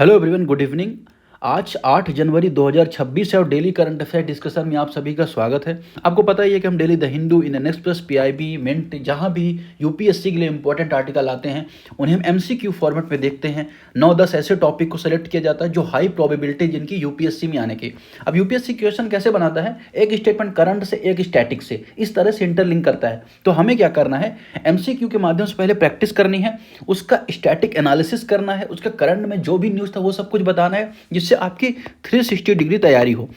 Hello everyone, good evening. आज 8 जनवरी 2026 है और डेली करंट अफेयर डिस्कशन में आप सभी का स्वागत है। आपको पता ही है कि हम daily the Hindu, Indian Express, PIB, Mint, जहां भी यूपीएससी के लिए इंपॉर्टेंट आर्टिकल आते हैं उन्हें हम एमसीक्यू फॉर्मेट में देखते हैं। 9-10 ऐसे टॉपिक को सेलेक्ट किया जाता है जो हाई प्रोबेबिलिटी जिनकी यूपीएससी में आने की। अब यूपीएससी क्वेश्चन कैसे बनाता है, एक स्टेटमेंट करंट से एक स्टैटिक से इस तरह से इंटरलिंक करता है। तो हमें क्या करना है, एमसीक्यू के माध्यम से पहले प्रैक्टिस करनी है, उसका स्टैटिक एनालिसिस करना है, उसका करंट में जो भी न्यूज़ था वो सब कुछ बताना है जिससे आपकी 360 डिग्री तैयारी हो।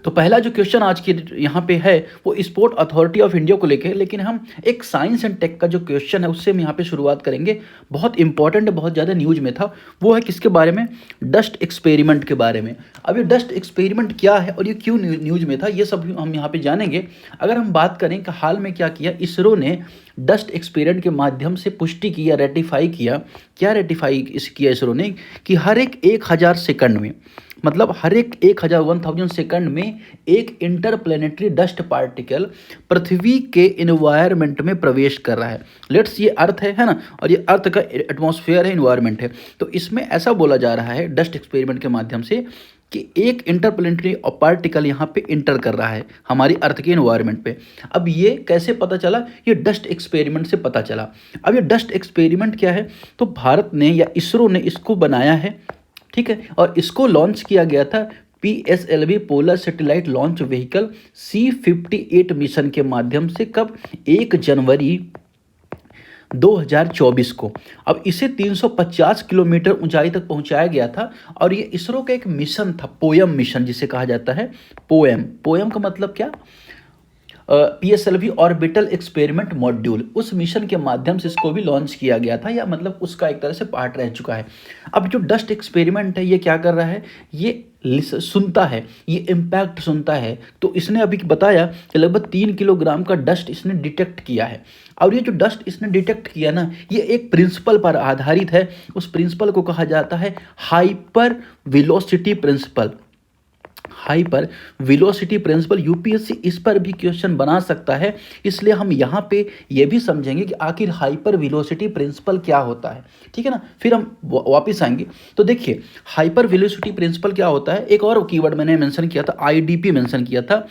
तो पहला जो क्वेश्चन आज की यहाँ पे है वो स्पोर्ट अथॉरिटी ऑफ इंडिया को लेके, लेकिन हम एक साइंस एंड टेक का जो क्वेश्चन है उससे हम यहाँ पे शुरुआत करेंगे। बहुत इंपॉर्टेंट, बहुत ज़्यादा न्यूज में था। वो है किसके बारे में, डस्ट एक्सपेरिमेंट के बारे में। अब ये डस्ट एक्सपेरिमेंट क्या है और ये क्यों न्यूज में था, ये सब हम यहाँ पे जानेंगे। अगर हम बात करें कि हाल में क्या किया, इसरो ने डस्ट एक्सपेरिमेंट के माध्यम से पुष्टि किया, रेटिफाई किया। क्या रेटिफाई किया इसरो ने कि हर एक 1000 सेकंड में, मतलब हर एक 1000 सेकंड में एक इंटरप्लेनेटरी डस्ट पार्टिकल पृथ्वी के इन्वायरमेंट में प्रवेश कर रहा है। लेट्स, ये अर्थ है ना, और ये अर्थ का एटमॉस्फेयर है, इन्वायरमेंट है। तो इसमें ऐसा बोला जा रहा है डस्ट एक्सपेरिमेंट के माध्यम से कि एक इंटरप्लेनेटरी पार्टिकल यहाँ पे इंटर कर रहा है हमारी अर्थ के इन्वायरमेंट पे। अब ये कैसे पता चला, ये डस्ट एक्सपेरिमेंट से पता चला। अब ये डस्ट एक्सपेरिमेंट क्या है, तो भारत ने या इसरो ने इसको बनाया है, ठीक है, और इसको लॉन्च किया गया था PSLV polar satellite launch vehicle C58 mission के माध्यम से। कब, 1 जनवरी 2024 को। अब इसे 350 किलोमीटर ऊंचाई तक पहुंचाया गया था और ये इसरो का एक मिशन था, पोएम मिशन जिसे कहा जाता है। पोएम, पोएम का मतलब क्या, PSLV ऑर्बिटल एक्सपेरिमेंट मॉड्यूल। उस मिशन के माध्यम से इसको भी लॉन्च किया गया था, या मतलब उसका एक तरह से पार्ट रह चुका है। अब जो डस्ट एक्सपेरिमेंट है ये क्या कर रहा है, ये सुनता है, ये इम्पैक्ट सुनता है। तो इसने अभी बताया कि लगभग 3 किलोग्राम का डस्ट इसने डिटेक्ट किया है। और ये जो डस्ट इसने डिटेक्ट किया ना, ये एक प्रिंसिपल पर आधारित है। उस प्रिंसिपल को कहा जाता है hyper velocity principle. Hyper velocity principle, UPSC इस पर भी क्वेश्चन बना सकता है। इसलिए हम यहाँ पे ये भी समझेंगे कि आखिर हाइपर वेलोसिटी प्रिंसिपल क्या होता है, ठीक है ना। फिर हम वापस आएंगे। तो देखिए, हाइपर वेलोसिटी प्रिंसिपल क्या होता है। एक और कीवर्ड मैंने मेंशन किया था, आईडीपी मेंशन किया था,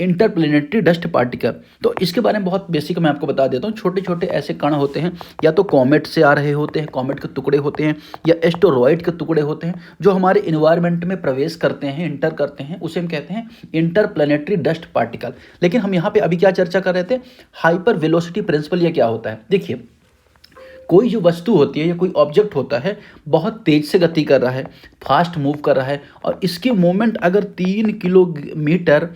इंटरप्लेनेटरी डस्ट पार्टिकल। तो इसके बारे में बहुत बेसिक मैं आपको बता देता हूँ। छोटे छोटे ऐसे कण होते हैं, या तो कॉमेट से आ रहे होते हैं, कॉमेट के टुकड़े होते हैं, या एस्टेरॉयड के टुकड़े होते हैं जो हमारे इन्वायरमेंट में प्रवेश करते हैं, इंटर करते हैं, उसे हम कहते हैं इंटरप्लेनेटरी डस्ट पार्टिकल। लेकिन हम यहाँ पे अभी क्या चर्चा कर रहे थे, हाइपर वेलोसिटी प्रिंसिपल। ये क्या होता है, देखिए, कोई जो वस्तु होती है या कोई ऑब्जेक्ट होता है बहुत तेज से गति कर रहा है, फास्ट मूव कर रहा है, और इसकी मूवमेंट अगर 3 किलोमीटर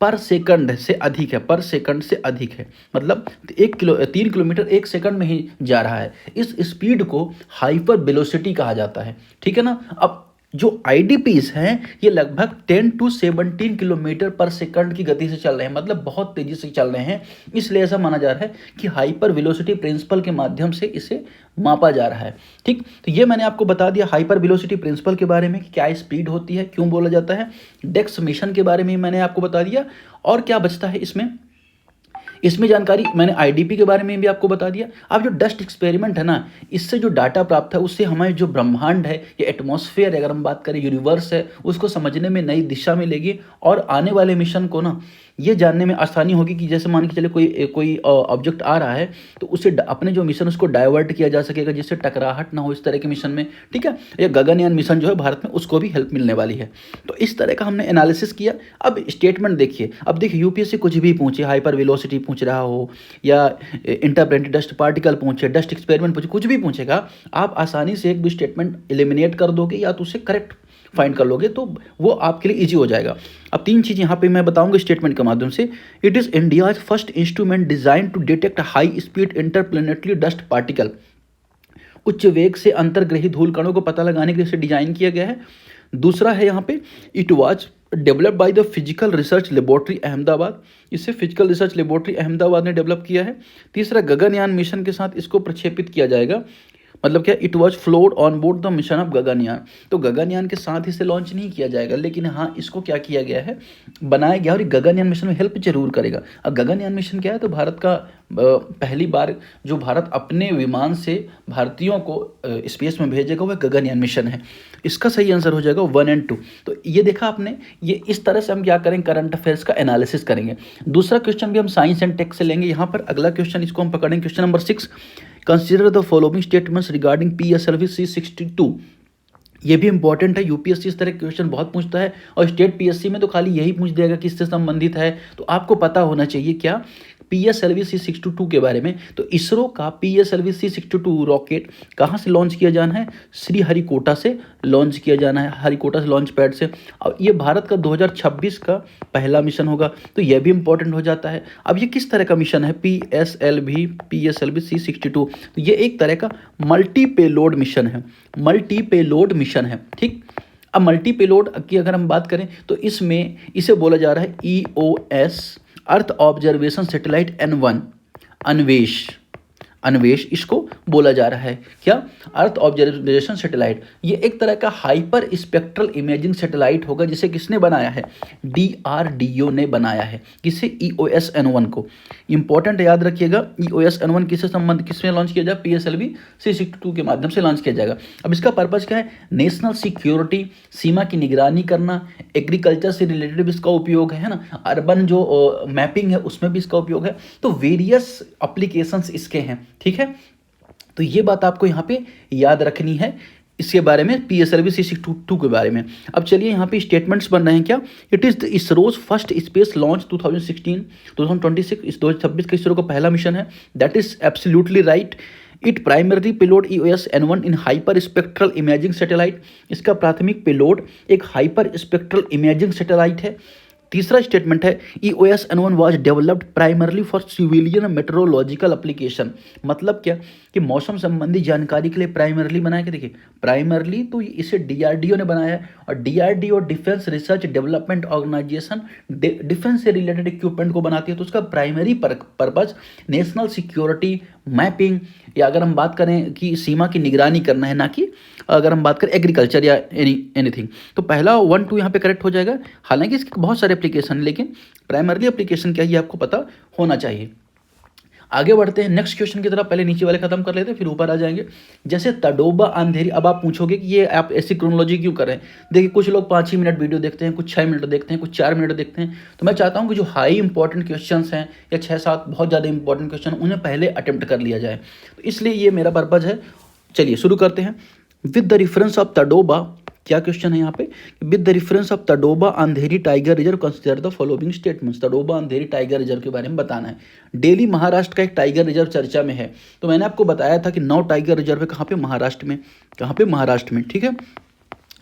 पर सेकंड से अधिक है, पर सेकंड से अधिक है, मतलब 3 किलोमीटर 1 सेकंड में ही जा रहा है, इस स्पीड को हाइपर वेलोसिटी कहा जाता है, ठीक है ना। अब जो आईडीपीज हैं ये लगभग 10 to 17 किलोमीटर पर सेकंड की गति से चल रहे हैं, मतलब बहुत तेजी से चल रहे हैं। इसलिए ऐसा माना जा रहा है कि हाइपर वेलोसिटी प्रिंसिपल के माध्यम से इसे मापा जा रहा है, ठीक। तो ये मैंने आपको बता दिया हाइपर वेलोसिटी प्रिंसिपल के बारे में कि क्या स्पीड होती है, क्यों बोला जाता है। डेक्स मिशन के बारे में मैंने आपको बता दिया। और क्या बचता है इसमें जानकारी मैंने आईडीपी के बारे में भी आपको बता दिया। अब जो डस्ट एक्सपेरिमेंट है ना, इससे जो डाटा प्राप्त है उससे हमारे जो ब्रह्मांड है या एटमॉस्फेयर है, अगर हम बात करें यूनिवर्स है, उसको समझने में नई दिशा मिलेगी। और आने वाले मिशन को ना ये जानने में आसानी होगी कि जैसे मान के चले कोई ऑब्जेक्ट आ रहा है तो उसे अपने जो मिशन उसको डाइवर्ट किया जा सकेगा जिससे टकराहट ना हो इस तरह के मिशन में, ठीक है। या गगनयान मिशन जो है भारत में, उसको भी हेल्प मिलने वाली है। तो इस तरह का हमने एनालिसिस किया। अब स्टेटमेंट देखिए, अब देखिए यूपीएससी कुछ भी पूछे, हाइपर वेलोसिटी पूछ रहा हो या इंटरप्लेनेटरी डस्ट पार्टिकल पूछे, डस्ट एक्सपेरिमेंट पूछे, कुछ भी पूछेगा, आप आसानी से 1-2 स्टेटमेंट एलिमिनेट कर दोगे या तो उसे करेक्ट फाइंड कर लोगे, तो वो आपके लिए इजी हो जाएगा। अब 3 चीज़ यहाँ पे मैं बताऊंगा स्टेटमेंट के माध्यम से। It is India's first instrument design to detect high speed interplanetary dust particle. उच्च वेग से अंतर्ग्रही धूल कणों को पता लगाने के लिए इसे डिजाइन किया गया है। दूसरा है यहाँ पे, it was developed by the physical research laboratory Ahmedabad. इसे फिजिकल रिसर्च लेबोरेटरी अहमदाबाद ने डेवलप किया है। तीसरा, गगनयान मिशन के साथ इसको प्रक्षेपित किया जाएगा। मतलब क्या, it was flowed on board the mission of Gaganyaan. तो गगनयान के साथ इसे लॉन्च नहीं किया जाएगा, लेकिन हाँ इसको क्या किया गया है, बनाया गया, और ये गगनयान मिशन में हेल्प जरूर करेगा। अब गगनयान मिशन क्या है, तो भारत का पहली बार जो भारत अपने विमान से भारतीयों को स्पेस में भेजेगा वह गगनयान मिशन है। इसका सही आंसर हो जाएगा 1 और 2। तो ये देखा आपने, ये इस तरह से हम क्या करेंगे, करंट अफेयर्स का एनालिसिस करेंगे। दूसरा क्वेश्चन भी हम साइंस एंड टेक से लेंगे। यहाँ पर अगला क्वेश्चन, इसको हम पकड़ेंगे, question number 6, consider the following statements regarding PSLV C62। ये भी इंपॉर्टेंट है, यूपीएससी इस तरह के क्वेश्चन बहुत पूछता है, और स्टेट पीएससी में तो खाली यही पूछ देगा किससे संबंधित है। तो आपको पता होना चाहिए क्या, PSLV C62 के बारे में। तो इसरो का PSLV C62 रॉकेट कहाँ से लॉन्च किया जाना है, श्रीहरिकोटा से लॉन्च किया जाना है, हरिकोटा से लॉन्च पैड से। और ये भारत का 2026 का पहला मिशन होगा, तो यह भी इंपॉर्टेंट हो जाता है। अब ये किस तरह का मिशन है, PSLV C62, तो ये एक तरह का मल्टी पेलोड मिशन है, मल्टी पेलोड मिशन है, ठीक। अब मल्टी पेलोड की अगर हम बात करें तो इसमें इसे बोला जा रहा है EOS, earth observation satellite N1, Anvesh, Anvesh इसको बोला जा रहा है, क्या, अर्थ ऑब्जर्वेशन सैटेलाइट। ये एक तरह का हाइपर स्पेक्ट्रल इमेजिंग सैटेलाइट होगा, जिसे किसने बनाया है, DRDO ने बनाया है। किसे, EOS N1 को। इंपॉर्टेंट याद रखिएगा, EOS N1 किससे संबंध, किसमें लॉन्च किया जाए, PSLV C62 के माध्यम से लॉन्च किया जाएगा। अब इसका पर्पज क्या है, नेशनल सिक्योरिटी, सीमा की निगरानी करना, एग्रीकल्चर से रिलेटेड भी इसका उपयोग है ना, अर्बन जो मैपिंग है उसमें भी इसका उपयोग है। तो वेरियस एप्लीकेशंस इसके हैं, ठीक है। तो ये बात आपको यहाँ पे याद रखनी है इसके बारे में, PSLV C62 के बारे में। अब चलिए यहाँ पे स्टेटमेंट्स बन रहे हैं क्या, it is the ISRO's first space launch 2026 इस 2026 का इसरो का पहला मिशन है, that is absolutely right. It primary payload EOS N1 in hyper spectral imaging satellite, इसका प्राथमिक पेलोड एक हाइपर स्पेक्ट्रल इमेजिंग सैटेलाइट है। तीसरा स्टेटमेंट है EOS N1 was developed primarily for civilian metrological application. मतलब क्या, कि मौसम संबंधी जानकारी के लिए प्राइमरली बनाया गया। देखिए प्राइमरली तो इसे DRDO ने बनाया है, और DRDO defence research development organisation defence से रिलेटेड इक्विपमेंट को बनाती है। तो उसका primary purpose national security, mapping, या अगर हम बात करें कि सीमा की निगरानी करना है, ना कि अगर हम बात करें एग्रीकल्चर या एनीथिंग। तो पहला 1 2 यहाँ पे करेक्ट हो जाएगा। हालांकि इसके बहुत सारे एप्लीकेशन है, लेकिन प्राइमरली एप्लीकेशन क्या है ये आपको पता होना चाहिए। आगे बढ़ते हैं नेक्स्ट क्वेश्चन की तरफ, पहले नीचे वाले खत्म कर लेते हैं फिर ऊपर आ जाएंगे। जैसे तडोबा अंधेरी, अब आप पूछोगे कि ये आप ऐसी क्रोनोलॉजी क्यों कर रहे हैं। देखिए कुछ लोग 5 ही मिनट वीडियो देखते हैं, कुछ 6 मिनट देखते हैं, कुछ 4 मिनट देखते हैं। तो मैं चाहता हूँ कि जो हाई इंपॉर्टेंट क्वेश्चन हैं या 6-7 बहुत ज़्यादा इंपॉर्टेंट क्वेश्चन, उन्हें पहले अटेम्प्ट कर लिया जाए, तो इसलिए ये मेरा पर्पज है। चलिए शुरू करते हैं। With the reference of Tadoba, क्या क्वेश्चन है यहाँ पे, with the reference of Tadoba Andheri tiger reserve consider the following statements. Tadoba Andheri tiger reserve के बारे में बताना है। डेली महाराष्ट्र का एक टाइगर रिजर्व चर्चा में है। तो मैंने आपको बताया था कि 9 टाइगर रिजर्व है, कहाँ पे, महाराष्ट्र में। कहाँ पे, महाराष्ट्र में, ठीक है।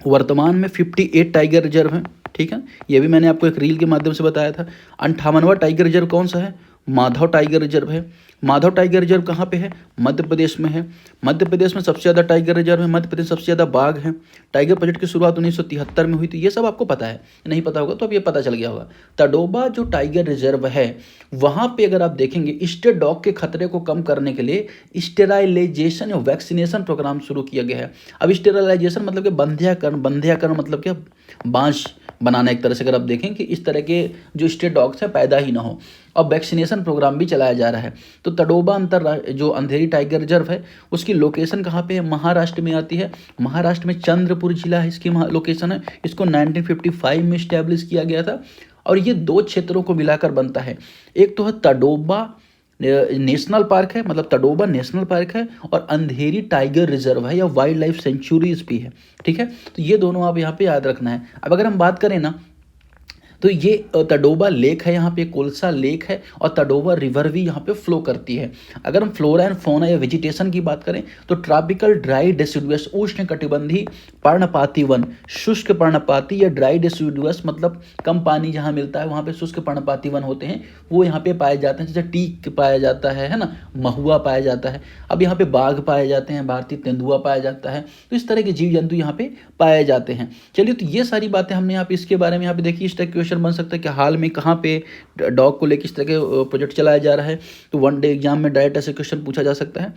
वर्तमान में 58 टाइगर रिजर्व हैं, ठीक है। ये भी मैंने आपको एक रील के माध्यम से बताया था। 58वां टाइगर रिजर्व कौन सा है, माधव टाइगर रिजर्व है। माधव टाइगर रिजर्व कहाँ पे है, मध्य प्रदेश में है। मध्य प्रदेश में सबसे ज़्यादा टाइगर रिजर्व है, मध्य प्रदेश सबसे ज़्यादा बाघ है। टाइगर प्रोजेक्ट की शुरुआत 1973 में हुई थी। ये सब आपको पता है, नहीं पता होगा तो अब ये पता चल गया होगा। तडोबा जो टाइगर रिजर्व है, वहाँ पे अगर आप देखेंगे स्टे डॉग के खतरे को कम करने के लिए स्टेराइलाइजेशन या वैक्सीनेशन प्रोग्राम शुरू किया गया है। अब स्टेराइलाइजेशन मतलब कि बंध्याकरण, बंध्याकरण मतलब क्या, बांझ बनाना एक तरह से। अगर आप देखें कि इस तरह के जो स्टे डॉग्स हैं पैदा ही ना हो, और वैक्सीनेशन प्रोग्राम भी चलाया जा रहा है। तो तडोबा जो अंधेरी टाइगर रिजर्व है, उसकी लोकेशन कहाँ पे है, महाराष्ट्र में आती है। महाराष्ट्र में चंद्रपुर जिला है इसकी लोकेशन है। इसको 1955 में इस्टेब्लिश किया गया था, और ये 2 क्षेत्रों को मिलाकर बनता है। एक तो है तडोबा नेशनल पार्क है, मतलब तडोबा नेशनल पार्क है, और अंधेरी टाइगर रिजर्व है या वाइल्ड लाइफ सेंचुरीज भी है, ठीक है। तो ये दोनों आप यहाँ पे याद रखना है। अब अगर हम बात करें ना, तो ये तडोबा लेक है, यहाँ पे कोलसा लेक है, और तडोबा रिवर भी यहाँ पे फ्लो करती है। अगर हम फ्लोरा एंड फौना या वेजिटेशन की बात करें तो ट्रॉपिकल ड्राई डेसिडुअस उष्ण कटिबंधी पर्णपाती वन, शुष्क पर्णपाती या ड्राई डेसिडुअस मतलब कम पानी जहाँ मिलता है वहाँ पे शुष्क पर्णपाती वन होते हैं, वो यहाँ पे पाए जाते हैं। जैसे टीक पाया जाता है ना, महुआ पाया जाता है। अब यहाँ पे बाघ पाए जाते हैं, भारतीय तेंदुआ पाया जाता है। तो इस तरह के जीव जंतु यहाँ पे पाए जाते हैं। चलिए, तो ये सारी बातें हमने यहाँ पे इसके बारे में यहाँ पे देखी। इस तरह क्वेश्चन बन सकता है कि हाल में कहाँ पे डॉग को लेकर किस तरह के प्रोजेक्ट चलाया जा रहा है। तो 1 डे एग्जाम में डायरेक्ट ऐसे क्वेश्चन पूछा जा सकता है।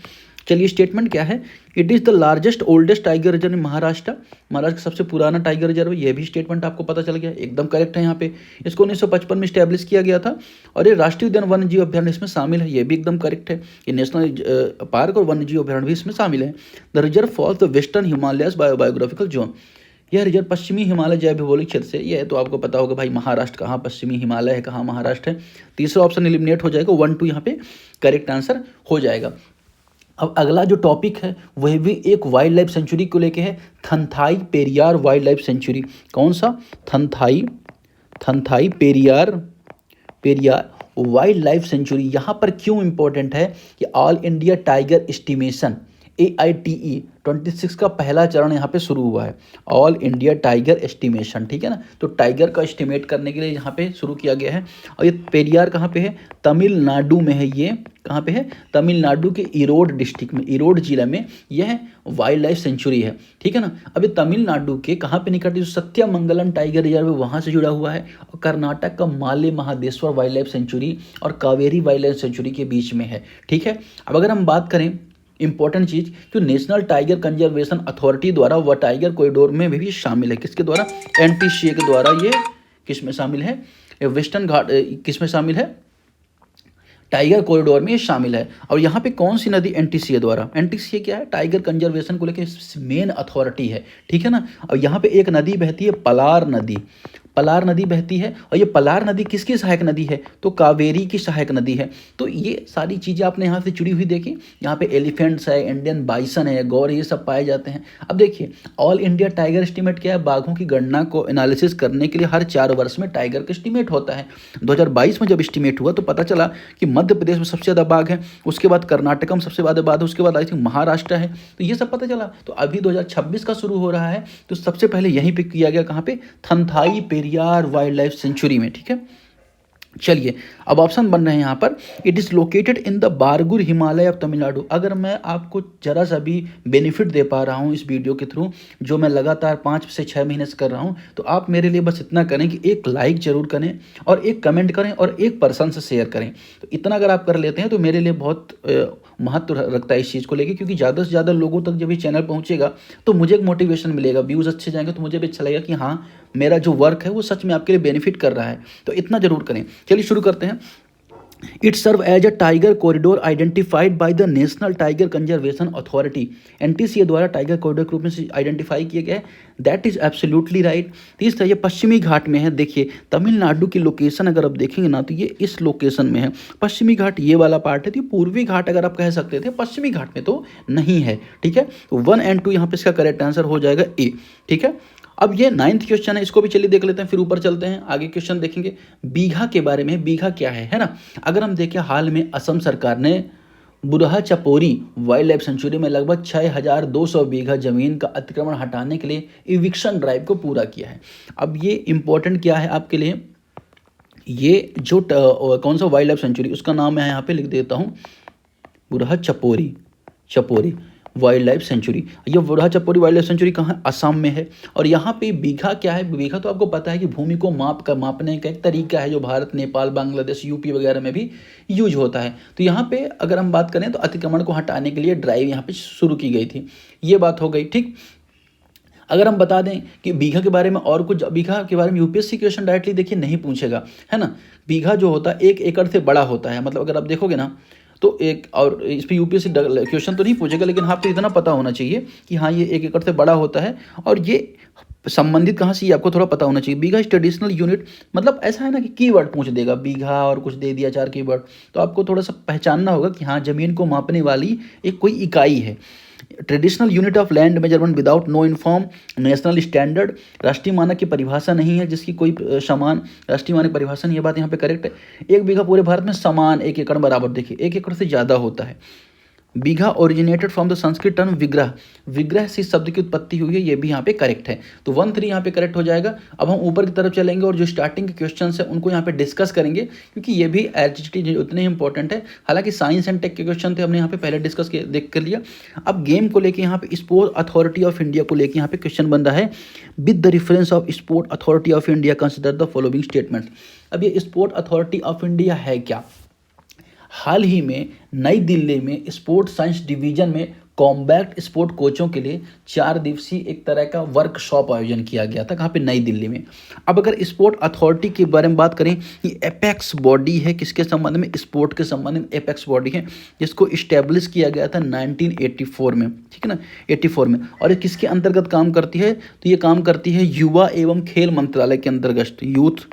चलिए स्टेटमेंट क्या है, it is the largest oldest tiger reserve in Maharashtra, Maharashtra का सबसे पुराना टाइगर रिजर्व है, ये भी स्टेटमेंट आपको पता चल गया, एकदम करेक्ट है यहाँ पे। इसको 1955 में स्टैब्लिश किया गया था और ये राष्ट्रीय उद्यान वन्य जीव अभ्यारण्य इसमें शामिल है, ये भी एकदम करेक्ट है। ये नेशनल पार्क और वन्य जीव अभ्यारण्य भी इसमें शामिल है। The reserve falls the western Himalayas biographical zone, यह रिजर्व पश्चिमी हिमालय जैव भौगोलिक क्षेत्र से, यह तो आपको पता होगा भाई महाराष्ट्र कहाँ पश्चिमी हिमालय है, कहाँ महाराष्ट्र है। तीसरा ऑप्शन एलिमिनेट हो जाएगा, 1 2 यहाँ पे करेक्ट आंसर हो जाएगा। अब अगला जो टॉपिक है वह भी एक वाइल्ड लाइफ सेंचुरी को लेके है, थंथाई पेरियार वाइल्ड लाइफ सेंचुरी। कौन सा? थंथाई पेरियार वाइल्ड लाइफ सेंचुरी। यहाँ पर क्यों इंपॉर्टेंट है कि all India tiger estimation AITE 26 का पहला चरण यहाँ पे शुरू हुआ है, ऑल इंडिया टाइगर एस्टिमेशन, ठीक है ना। तो टाइगर का एस्टिमेट करने के लिए यहाँ पे शुरू किया गया है। और ये पेरियार कहाँ पे है? तमिलनाडु में है। ये कहाँ पे है? तमिलनाडु के ईरोड डिस्ट्रिक्ट में, ईरोड जिला में यह वाइल्ड लाइफ सेंचुरी है, ठीक है ना। अब ये तमिलनाडु के कहाँ पे निकट, जो सत्यमंगलम टाइगर रिजर्व है वहाँ से जुड़ा हुआ है, और कर्नाटक का माले महादेश्वर वाइल्ड लाइफ सेंचुरी और कावेरी वाइल्ड लाइफ सेंचुरी के बीच में है, ठीक है। अब अगर हम बात करें इंपॉर्टेंट चीज, जो नेशनल टाइगर कंजर्वेशन अथॉरिटी द्वारा वह टाइगर कॉरिडोर में भी शामिल है, किसके द्वारा? NTCA के द्वारा। ये किस में शामिल है? वेस्टर्न घाट किस में शामिल है? टाइगर कॉरिडोर में ये शामिल है। और यहाँ पे कौन सी नदी NTCA द्वारा? NTCA क्या है? टाइगर कंजर्वेशन को लेकर मेन अथॉरिटी है, ठीक है ना। और यहाँ पे एक नदी बहती है, पलार नदी, पलार नदी बहती है। और ये पलार नदी किसकी सहायक नदी है? तो कावेरी की सहायक नदी है। तो ये सारी चीज़ें आपने यहाँ से जुड़ी हुई देखी। यहाँ पे एलिफेंट्स है, इंडियन बाइसन है, गौर, ये सब पाए जाते हैं। अब देखिए ऑल इंडिया टाइगर एस्टीमेट क्या है? बाघों की गणना को एनालिसिस करने के लिए हर 4 वर्ष में टाइगर का एस्टीमेट होता है। 2022 में जब एस्टीमेट हुआ तो पता चला कि मध्य प्रदेश में सबसे ज़्यादा बाघ है, उसके बाद कर्नाटक में सबसे ज़्यादा बाघ है, उसके बाद आई थिंक महाराष्ट्र है। तो ये सब पता चला। तो अभी 2026 का शुरू हो रहा है, तो सबसे पहले यहीं पे किया गया, कहाँ पे? थंथाई पेरियार वाइल्ड लाइफ सेंचुरी में, ठीक है। चलिए अब ऑप्शन बन रहे हैं यहाँ पर, it is located in the Bargur Himalaya of Tamil Nadu. अगर मैं आपको जरा सा भी बेनिफिट दे पा रहा हूँ इस वीडियो के थ्रू, जो मैं लगातार 5 से 6 महीने से कर रहा हूँ, तो आप मेरे लिए बस इतना करें कि एक लाइक जरूर करें और एक कमेंट करें और एक पर्सन से शेयर करें। तो इतना अगर आप कर लेते हैं तो मेरे लिए बहुत महत्व रखता है इस चीज़ को लेकर, क्योंकि ज़्यादा से ज़्यादा लोगों तक जब ये चैनल पहुँचेगा तो मुझे एक मोटिवेशन मिलेगा, व्यूज़ अच्छे जाएंगे तो मुझे भी अच्छा लगेगा कि हाँ मेरा जो वर्क है वो सच में आपके लिए बेनिफिट कर रहा है। तो इतना जरूर करें। चलिए शुरू करते हैं। It serve as a tiger corridor identified by the national tiger conservation authority. NTCA द्वारा टाइगर कॉरिडोर के रूप में से आइडेंटिफाई किया गया है। That is absolutely right. तीसरा, ये पश्चिमी घाट में है। देखिए तमिलनाडु की लोकेशन अगर आप देखेंगे ना तो ये इस लोकेशन में है। पश्चिमी घाट ये वाला पार्ट है, तो पूर्वी घाट अगर आप कह सकते थे, पश्चिमी घाट में तो नहीं है, ठीक है। तो 1 और 2 यहाँ पे इसका करेक्ट आंसर हो जाएगा A, ठीक है। अब ये 9th क्वेश्चन है, इसको भी चलिए देख लेते हैं, फिर ऊपर चलते हैं, आगे क्वेश्चन देखेंगे बीघा के बारे में। बीघा क्या है ना। अगर हम देखें हाल में असम सरकार ने Burha Chapori wild life sanctuary में लगभग 6200 बीघा जमीन का अतिक्रमण हटाने के लिए इविक्शन ड्राइव को पूरा किया है। अब ये इंपॉर्टेंट क्या है आपके लिए, ये जो कौन सा वाइल्ड लाइफ सेंचुरी, उसका नाम मैं यहाँ पे लिख देता हूँ, Burha Chapori wild life sanctuary. ये Burha Chapori wild life sanctuary कहाँ है? असम में है। और यहाँ पे बीघा क्या है? बीघा तो आपको पता है कि भूमि को मापने का एक तरीका है जो भारत, नेपाल, बांग्लादेश, UP वगैरह में भी यूज होता है। तो यहाँ पे अगर हम बात करें तो अतिक्रमण को हटाने के लिए ड्राइव यहाँ पे शुरू की गई थी। ये बात हो गई, ठीक। अगर हम बता दें कि बीघा के बारे में और कुछ, बीघा के बारे में UPSC क्वेश्चन डायरेक्टली देखिए नहीं पूछेगा, है ना। बीघा जो होता है 1 एकड़ से बड़ा होता है, मतलब अगर आप देखोगे ना तो एक, और इस पर UPSC क्वेश्चन तो नहीं पूछेगा, लेकिन आपको इतना पता होना चाहिए कि हाँ ये 1 एकड़ से बड़ा होता है। और ये संबंधित कहाँ से, ये आपको थोड़ा पता होना चाहिए। बीघा इज ट्रेडिशनल यूनिट, मतलब ऐसा है ना कि कीवर्ड पूछ देगा बीघा और कुछ दे दिया 4 कीवर्ड, तो आपको थोड़ा सा पहचानना होगा कि हाँ ज़मीन को मापने वाली एक कोई इकाई है। Traditional unit of land measurement without no inform national standard, राष्ट्रीय मानक की परिभाषा नहीं है, जिसकी कोई समान राष्ट्रीय मानक परिभाषा नहीं है। बात यहाँ पे करेक्ट है। 1 बीघा पूरे भारत में समान 1 एकड़ बराबर, देखिए 1 एकड़ से ज़्यादा होता है। Bigha originated from the Sanskrit term vigraha, विग्रह से शब्द की उत्पत्ति हुई है, ये भी यहाँ पे करेक्ट है। तो 1 3 यहाँ पे करेक्ट हो जाएगा। अब हम ऊपर की तरफ चलेंगे और जो स्टार्टिंग के क्वेश्चन है उनको यहाँ पे डिस्कस करेंगे, क्योंकि ये भी एचटी उतने इंपॉर्टेंट है। हालांकि साइंस एंड टेक के क्वेश्चन थे, हमने यहाँ पे पहले डिस्कस देख कर लिया। अब गेम को लेकर यहाँ पे स्पोर्ट अथॉरिटी ऑफ इंडिया को लेकर यहाँ पे क्वेश्चन बन रहा है, with the reference of sport authority of India consider the following statement. अब ये स्पोर्ट अथॉरिटी ऑफ इंडिया है क्या? हाल ही में नई दिल्ली में स्पोर्ट साइंस डिवीजन में कॉम्बैट स्पोर्ट कोचों के लिए 4 दिवसीय एक तरह का वर्कशॉप आयोजन किया गया था, कहाँ पे, नई दिल्ली में। अब अगर स्पोर्ट अथॉरिटी के बारे में बात करें, ये एपेक्स बॉडी है, किसके संबंध में, स्पोर्ट के संबंध में एपेक्स बॉडी है, जिसको इस्टेब्लिश किया गया था 1984 में, ठीक है ना, 84 में। और ये किसके अंतर्गत काम करती है, तो ये काम करती है युवा एवं खेल मंत्रालय के अंतर्गत, यूथ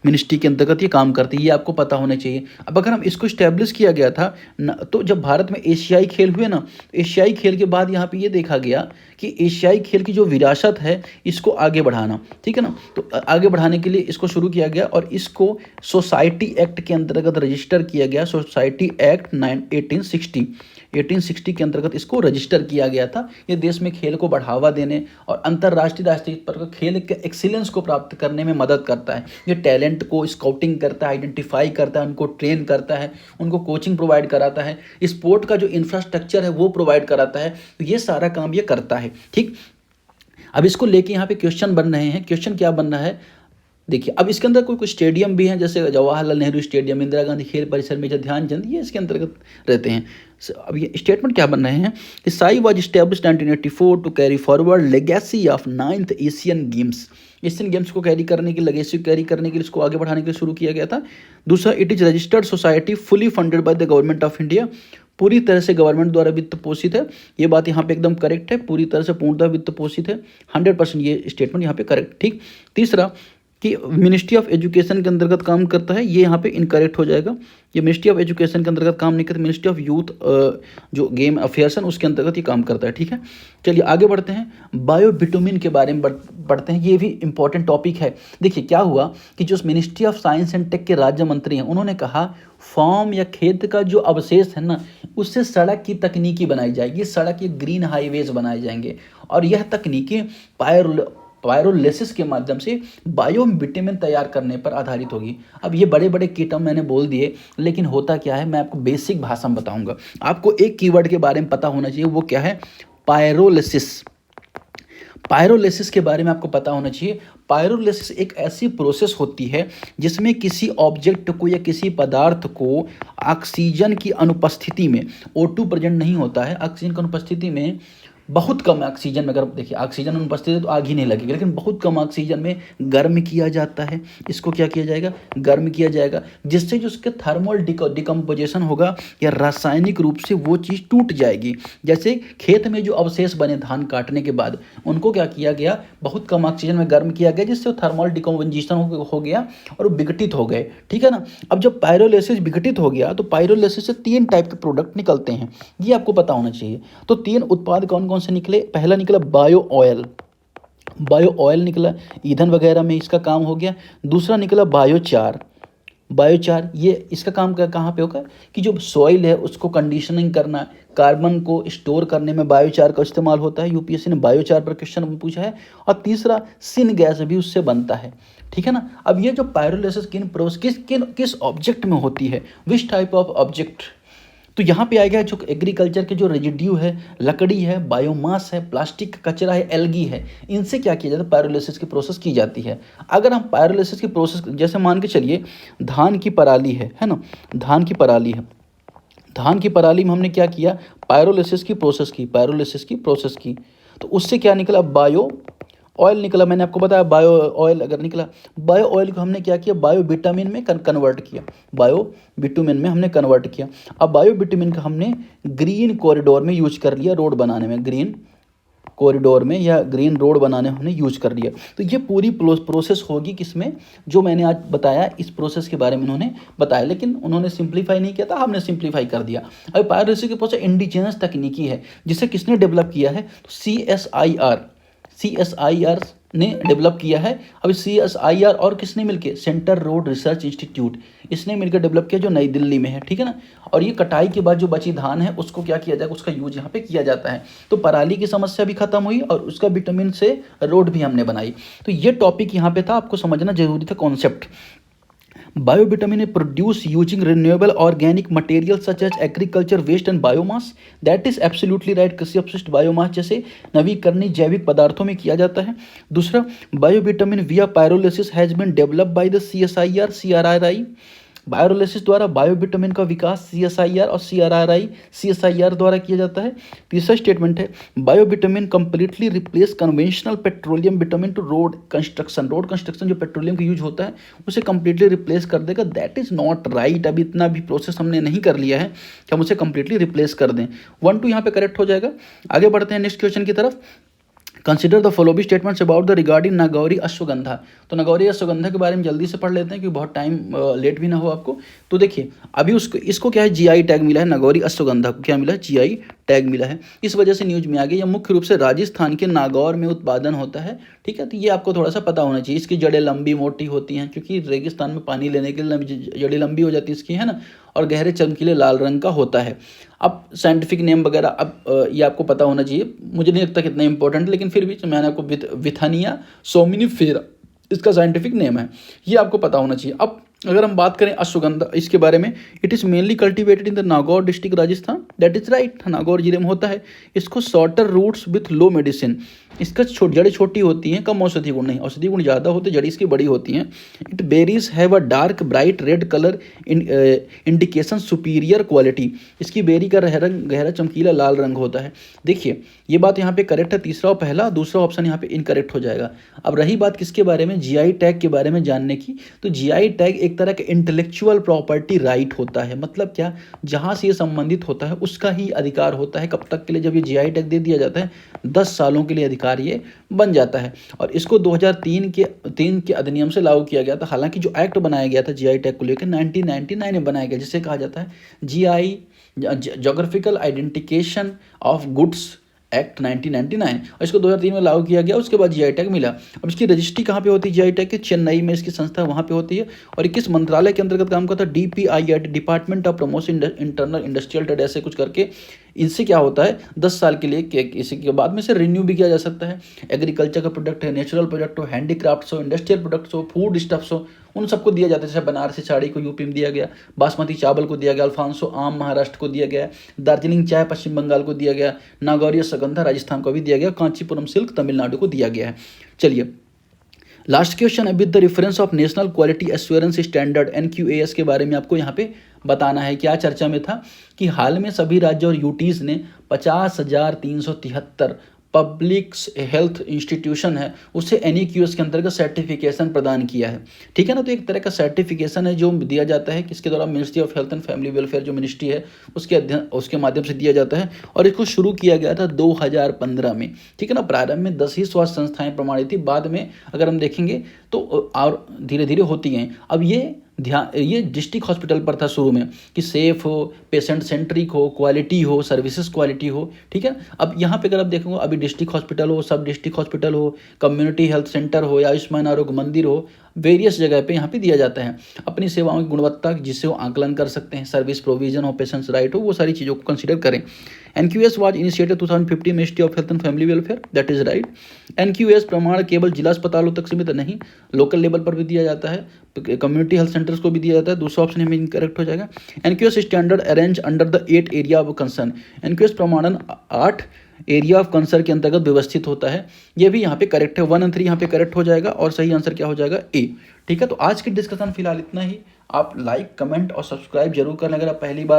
मिनिस्ट्री के अंतर्गत ये काम करती है, ये आपको पता होना चाहिए। अब अगर हम इसको इस्टेब्लिश किया गया था तो जब भारत में एशियाई खेल हुए ना, एशियाई खेल के बाद यहाँ पे ये देखा गया कि एशियाई खेल की जो विरासत है इसको आगे बढ़ाना, ठीक है ना, तो आगे बढ़ाने के लिए इसको शुरू किया गया और इसको सोसाइटी एक्ट के अंतर्गत रजिस्टर किया गया। सोसाइटी एक्ट 1860 के अंतर्गत इसको रजिस्टर किया गया था। ये देश में खेल को बढ़ावा देने और अंतर्राष्ट्रीय राष्ट्रीय स्तर पर खेल के एक्सीलेंस को प्राप्त करने में मदद करता है। ये टैलेंट को स्काउटिंग करता है, आइडेंटिफाई करता है, उनको ट्रेन करता है, उनको कोचिंग प्रोवाइड कराता है, स्पोर्ट का जो इंफ्रास्ट्रक्चर है वो प्रोवाइड कराता है। तो ये सारा काम ये करता है, ठीक। अब इसको लेके यहाँ पे क्वेश्चन बन रहे हैं। क्वेश्चन क्या बन रहा है, देखिए, अब इसके अंदर कोई स्टेडियम भी हैं, जैसे जवाहरलाल नेहरू स्टेडियम, इंदिरा गांधी खेल परिसर, मेजर ध्यानचंद, ये इसके अंतर्गत रहते हैं। अब ये स्टेटमेंट क्या बन रहे हैं कि SAI was established 1984 to carry forward legacy of 9th Asian Games. Asian Games को कैरी करने की, लेगेसी कैरी करने के लिए, इसको आगे बढ़ाने के लिए शुरू किया गया था। दूसरा, it is registered society fully funded by the government of India, पूरी तरह से गवर्नमेंट द्वारा वित्त पोषित है। ये बात यहाँ पे एकदम करेक्ट है, पूरी तरह से पूर्णतः वित्त पोषित है, 100% ये स्टेटमेंट यहाँ पे करेक्ट, ठीक। तीसरा कि मिनिस्ट्री ऑफ एजुकेशन के अंतर्गत काम करता है, ये यहाँ पे इनकरेक्ट हो जाएगा। ये मिनिस्ट्री ऑफ एजुकेशन के अंतर्गत काम नहीं करता, मिनिस्ट्री ऑफ यूथ जो गेम अफेयर्स है उसके अंतर्गत ये काम करता है, ठीक है। चलिए आगे बढ़ते हैं, बायोबिटुमिन के बारे में बढ़ते हैं। ये भी इंपॉर्टेंट टॉपिक है। देखिए क्या हुआ कि जो ministry of science and tech के राज्य मंत्री हैं, उन्होंने कहा फार्म या खेत का जो अवशेष है ना, उससे सड़क की तकनीकी बनाई जाएगी, सड़क ये ग्रीन हाईवेज बनाए जाएंगे और यह तकनीकी पायरोलिसिस के माध्यम से बायोबिटुमिन तैयार करने पर आधारित होगी। अब ये बड़े बड़े की टर्म मैंने बोल दिए, लेकिन होता क्या है मैं आपको बेसिक भाषा में बताऊंगा। आपको एक कीवर्ड के बारे में पता होना चाहिए, वो क्या है, पायरोलिसिस। पायरोलिसिस के बारे में आपको पता होना चाहिए। पायरोलिसिस एक ऐसी प्रोसेस होती है जिसमें किसी ऑब्जेक्ट को या किसी पदार्थ को ऑक्सीजन की अनुपस्थिति में, O2 प्रेजेंट नहीं होता है, ऑक्सीजन की अनुपस्थिति में, बहुत कम ऑक्सीजन में, अगर देखिए ऑक्सीजन अनुपस्थित है तो आग ही नहीं लगेगी, लेकिन बहुत कम ऑक्सीजन में गर्म किया जाता है। इसको क्या किया जाएगा, गर्म किया जाएगा, जिससे जो उसके थर्मल डिकम्पोजिशन होगा या रासायनिक रूप से वो चीज़ टूट जाएगी। जैसे खेत में जो अवशेष बने धान काटने के बाद, उनको क्या किया गया, बहुत कम ऑक्सीजन में गर्म किया गया, जिससे वो थर्मल डिकम्पोजिशन हो गया और वो विघटित हो गए, ठीक है ना। अब जब पायरोलिसिस विघटित हो गया तो पायरोलिसिस से 3 टाइप के प्रोडक्ट निकलते हैं, ये आपको पता होना चाहिए। तो 3 उत्पाद कौन कौन से निकले, पहला निकला बायो ऑयल निकला, ईंधन वगैरह में इसका काम हो गया। दूसरा निकला बायोचार, ये इसका काम कहाँ पे होगा कि जो सॉइल है उसको कंडीशनिंग करना, कार्बन को स्टोर करने में बायोचार का इस्तेमाल होता है। यूपीएससी ने बायोचार पर क्वेश्चन पूछा है। और तीसरा सिन गैस भी उससे बनता है, ठीक है ना। अब ये जो पायरोलिसिस किस ऑब्जेक्ट में होती है, विच टाइप ऑफ ऑब्जेक्ट, तो यहाँ पे आएगा जो एग्रीकल्चर के जो रेजिड्यू है, लकड़ी है, बायोमास है, प्लास्टिक का कचरा है, एल्गी है, इनसे क्या किया जाता है, पायरोलिसिस की प्रोसेस की जाती है। अगर हम पायरोलिसिस की प्रोसेस, जैसे मान के चलिए धान की पराली है ना, धान की पराली में हमने क्या किया, पायरोलिसिस की प्रोसेस की, तो उससे क्या निकला, बायो ऑयल निकला। मैंने आपको बताया बायो ऑयल अगर निकला, बायो ऑयल को हमने क्या किया, बायोबिटामिन में कन्वर्ट किया, अब बायोबिटामिन का हमने ग्रीन कॉरिडोर में यूज कर लिया, रोड बनाने में, ग्रीन कॉरिडोर में या ग्रीन रोड बनाने में हमने यूज कर लिया। तो ये पूरी प्रोसेस होगी किसमें, जो मैंने आज बताया इस प्रोसेस के बारे में उन्होंने बताया, लेकिन उन्होंने सिंप्लीफाई नहीं किया था, हमने सिंप्लीफाई कर दिया। अब पायरोलिसिस की प्रोसेस इंडिजिनस तकनीकी है, जिसे किसने डेवलप किया है, तो CSIR ने डेवलप किया है। अब CSIR और किसने मिलके, सेंटर रोड रिसर्च इंस्टीट्यूट, इसने मिलकर डेवलप किया, जो नई दिल्ली में है, ठीक है ना। और ये कटाई के बाद जो बची धान है उसको क्या किया जाएगा, उसका यूज यहाँ पे किया जाता है। तो पराली की समस्या भी खत्म हुई और उसका विटामिन से रोड भी हमने बनाई। तो ये टॉपिक यहाँ पे था, आपको समझना जरूरी था concept. Biobitumin is produced using renewable organic materials such as agriculture waste and biomass. That is absolutely right. कृषि अपशिष्ट बायोमास जैसे नवीकरणीय जैविक पदार्थों में किया जाता है। दूसरा, बायोविटामिन via pyrolysis has been developed by the CSIR, CRRI बायोलिसिस द्वारा बायोविटामिन का विकास CSIR और CSIR द्वारा किया जाता है। तीसरा स्टेटमेंट है biobitumen completely replace conventional petroleum bitumen to road construction जो पेट्रोलियम का यूज होता है उसे कंप्लीटली रिप्लेस कर देगा। That is not right. अभी इतना भी प्रोसेस हमने नहीं कर लिया है कि हम उसे कंप्लीटली रिप्लेस कर दें। 1 2 यहाँ पे करेक्ट हो जाएगा। आगे बढ़ते हैं नेक्स्ट क्वेश्चन की तरफ। Consider the following statements about the regarding Nagauri ashwagandha. तो नागौरी अश्वगंधा के बारे में जल्दी से पढ़ लेते हैं क्योंकि बहुत टाइम लेट भी ना हो आपको। तो देखिए अभी इसको क्या है, GI टैग मिला है। नागौरी अश्वगंधा को क्या मिला है, GI टैग मिला है। इस वजह से न्यूज में आ गई। यह मुख्य रूप से राजस्थान के नागौर में उत्पादन होता है। ठीक है, तो ये आपको थोड़ा सा पता होना चाहिए। इसकी जड़ें लंबी मोटी होती हैं क्योंकि रेगिस्तान में पानी लेने के लिए जड़ें लंबी हो जाती है इसकी, है ना, और गहरे चमकीले लाल रंग का होता है। अब साइंटिफिक नेम वगैरह अब ये आपको पता होना चाहिए। मुझे नहीं लगता कितना इंपॉर्टेंट, लेकिन फिर भी मैंने आपको विथानिया सोमिनिफेरा इसका साइंटिफिक नेम है, ये आपको पता होना चाहिए। अब अगर हम बात करें अश्वगंधा इसके बारे में, it is mainly cultivated in the Nagaur district Rajasthan. That is right, Nagaur जिले में होता है। इसको shorter roots with low medicine, इसका जड़ें छोटी होती हैं, कम औषधि गुण नहीं, औषधि गुण ज़्यादा होते, जड़ी इसकी बड़ी होती हैं। It berries have a dark bright red colour indication superior quality, इसकी बेरी का गहरा चमकीला लाल रंग होता है। देखिए ये बात यहाँ पे करेक्ट है, तीसरा और पहला, दूसरा ऑप्शन यहाँ पे इनकरेक्ट हो जाएगा। अब रही बात किसके बारे में, GI टैग के बारे में जानने की। तो GI टैग एक तरह का इंटेलेक्चुअल प्रॉपर्टी राइट होता है। मतलब क्या, जहाँ से ये संबंधित होता है उसका ही अधिकार होता है। कब तक के लिए, जब ये GI टैग दे दिया जाता है 10 सालों के लिए अधिकार ये बन जाता है। और इसको 2003 के अधिनियम से लागू किया गया था। हालांकि जो एक्ट बनाया गया था GI टैग को लेकर 1999 में बनाया गया, जिसे कहा जाता है GI geographical identification of goods act 1999, और इसको 2003 में लागू किया गया। उसके बाद GI टैग मिला। अब इसकी रजिस्ट्री कहाँ पे होती है GI टैग की, चेन्नई में इसकी संस्था वहाँ पे होती है। और किस मंत्रालय के अंतर्गत काम करता है, DPIIT, department of promotion internal industrial trade, ऐसे कुछ करके। इनसे क्या होता है 10 साल के लिए, इसी के बाद में से रिन्यू भी किया जा सकता है। एग्रीकल्चर का प्रोडक्ट है, नेचुरल प्रोडक्ट हो, हैंडीक्राफ्ट्स हो, इंडस्ट्रियल प्रोडक्ट्स हो, फूड स्टफ्स हो, उन सबको दिया जाता है। जैसे बनारसी साड़ी को यूपी में दिया गया, बासमती चावल को दिया गया, अल्फांसो आम महाराष्ट्र को दिया गया, दार्जिलिंग चाय पश्चिम बंगाल को दिया गया, नागौरी अश्वगंधा राजस्थान को भी दिया गया, कांचीपुरम सिल्क तमिलनाडु को दिया गया है। चलिए लास्ट क्वेश्चन है, with the reference of national quality assurance standard NQAS के बारे में आपको यहाँ पे बताना है। क्या चर्चा में था कि हाल में सभी राज्य और यूटीज़ ने 50,373 पब्लिक हेल्थ इंस्टीट्यूशन है उसे NEQS के अंतर्गत सर्टिफिकेशन प्रदान किया है। ठीक है ना, तो एक तरह का सर्टिफिकेशन है जो दिया जाता है किसके द्वारा, ministry of health and family welfare जो मिनिस्ट्री है उसके माध्यम से दिया जाता है। और इसको शुरू किया गया था 2015 में। ठीक है ना, प्रारंभ में 10 ही स्वास्थ्य संस्थाएं प्रमाणित थी, बाद में अगर हम देखेंगे तो और धीरे धीरे होती हैं। अब ये डिस्ट्रिक्ट हॉस्पिटल पर था शुरू में कि सेफ हो, पेशेंट सेंट्रिक हो, क्वालिटी हो, सर्विसेज क्वालिटी हो। ठीक है, अब यहाँ पे अगर आप देखोगे अभी डिस्ट्रिक्ट हॉस्पिटल हो, सब डिस्ट्रिक्ट हॉस्पिटल हो, कम्युनिटी हेल्थ सेंटर हो या आयुष्मान आरोग्य मंदिर हो, वेरियस जगह पे यहाँ पे दिया जाता है अपनी सेवाओं की गुणवत्ता जिससे वो आकलन कर सकते हैं, सर्विस प्रोविजन हो, पेशेंट्स राइट हो, वो सारी चीज़ों को कंसीडर करें। NQS was initiated 2015 ministry of health and family welfare, that is right. NQS प्रमाण केवल जिला अस्पतालों तक सीमित नहीं, लोकल लेवल पर भी दिया जाता है, कम्युनिटी हेल्थ सेंटर्स को भी दिया जाता है। दूसरा ऑप्शन हमें इनकरेक्ट हो जाएगा। NQS standard arrange under the 8 area of concern, NQS प्रमाणन 8 एरिया ऑफ कंसर्न के अंतर्गत व्यवस्थित होता है। ये भी यहाँ पे करेक्ट है, 1 और 3 यहाँ पे करेक्ट हो जाएगा और सही आंसर क्या हो जाएगा, A। ठीक है, तो आज की डिस्कशन फिलहाल इतना ही। आप लाइक, कमेंट और सब्सक्राइब जरूर करें अगर आप पहली बार